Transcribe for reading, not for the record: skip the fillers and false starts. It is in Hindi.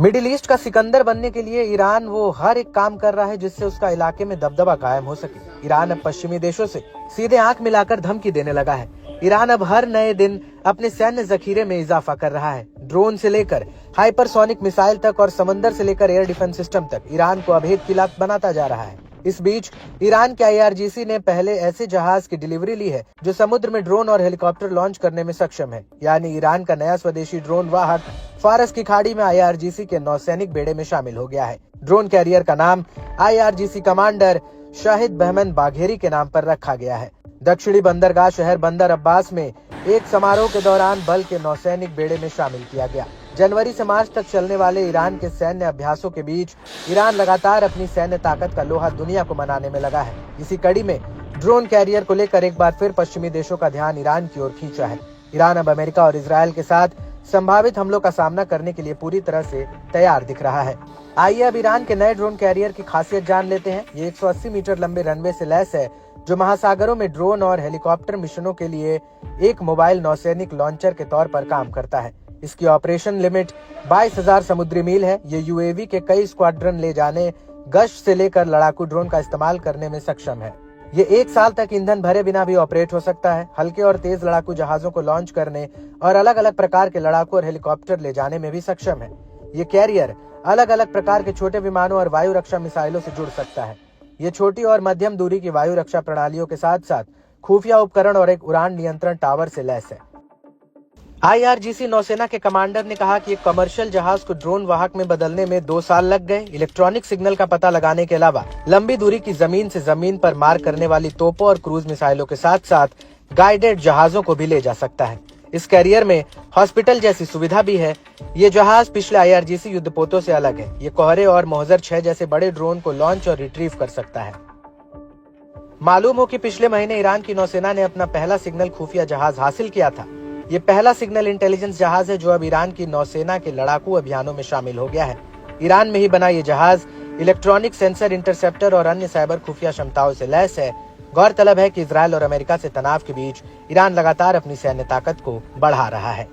मिडिल ईस्ट का सिकंदर बनने के लिए ईरान वो हर एक काम कर रहा है जिससे उसका इलाके में दबदबा कायम हो सके। ईरान अब पश्चिमी देशों से सीधे आंख मिलाकर धमकी देने लगा है। ईरान अब हर नए दिन अपने सैन्य जखीरे में इजाफा कर रहा है। ड्रोन से लेकर हाइपरसोनिक मिसाइल तक और समंदर से लेकर एयर डिफेंस सिस्टम तक ईरान को अभेद किला बनाता जा रहा है। इस बीच ईरान के IRGC ने पहले ऐसे जहाज की डिलीवरी ली है जो समुद्र में ड्रोन और हेलीकॉप्टर लॉन्च करने में सक्षम है। यानी ईरान का नया स्वदेशी ड्रोन वाहक फारस की खाड़ी में IRGC के नौसैनिक बेड़े में शामिल हो गया है। ड्रोन कैरियर का नाम IRGC commander Shahid Bahman Bagheri के नाम पर रखा गया है। दक्षिणी बंदरगाह शहर बंदर अब्बास में एक समारोह के दौरान बल के नौसैनिक बेड़े में शामिल किया गया। जनवरी से मार्च तक चलने वाले ईरान के सैन्य अभ्यासों के बीच ईरान लगातार अपनी सैन्य ताकत का लोहा दुनिया को मनाने में लगा है। इसी कड़ी में ड्रोन कैरियर को लेकर एक बार फिर पश्चिमी देशों का ध्यान ईरान की ओर खींचा है। ईरान अब अमेरिका और इजरायल के साथ संभावित हमलों का सामना करने के लिए पूरी तरह से तैयार दिख रहा है। आइए अब ईरान के नए ड्रोन कैरियर की खासियत जान लेते हैं। ये 180 मीटर लंबे रनवे से लैस है जो महासागरों में ड्रोन और हेलीकॉप्टर मिशनों के लिए एक मोबाइल नौसैनिक लॉन्चर के तौर पर काम करता है। इसकी ऑपरेशन लिमिट 22,000 समुद्री मील है। ये UAV के कई स्क्वाड्रन ले जाने, गश्त से लेकर लड़ाकू ड्रोन का इस्तेमाल करने में सक्षम है। ये 1 साल तक ईंधन भरे बिना भी ऑपरेट हो सकता है। हल्के और तेज लड़ाकू जहाजों को लॉन्च करने और अलग अलग प्रकार के लड़ाकू और हेलीकॉप्टर ले जाने में भी सक्षम है। ये कैरियर अलग अलग प्रकार के छोटे विमानों और वायु रक्षा मिसाइलों से जुड़ सकता है। ये छोटी और मध्यम दूरी की वायु रक्षा प्रणालियों के साथ साथ खुफिया उपकरण और एक उड़ान नियंत्रण टावर से लैस है। IRGC नौसेना के कमांडर ने कहा कि एक कमर्शियल जहाज को ड्रोन वाहक में बदलने में 2 साल लग गए। इलेक्ट्रॉनिक सिग्नल का पता लगाने के अलावा लंबी दूरी की जमीन से जमीन पर मार करने वाली तोपों और क्रूज मिसाइलों के साथ साथ गाइडेड जहाजों को भी ले जा सकता है। इस कैरियर में हॉस्पिटल जैसी सुविधा भी है। ये जहाज पिछले IRGC युद्धपोतों से अलग है। ये कोहरे और मोहजर 6 जैसे बड़े ड्रोन को लॉन्च और रिट्रीव कर सकता है। मालूम हो कि पिछले महीने ईरान की नौसेना ने अपना पहला सिग्नल खुफिया जहाज हासिल किया था। ये पहला सिग्नल इंटेलिजेंस जहाज है जो अब ईरान की नौसेना के लड़ाकू अभियानों में शामिल हो गया है। ईरान में ही बना ये जहाज इलेक्ट्रॉनिक सेंसर, इंटरसेप्टर और अन्य साइबर खुफिया क्षमताओं से लैस है। गौरतलब है कि इजरायल और अमेरिका से तनाव के बीच ईरान लगातार अपनी सैन्य ताकत को बढ़ा रहा है।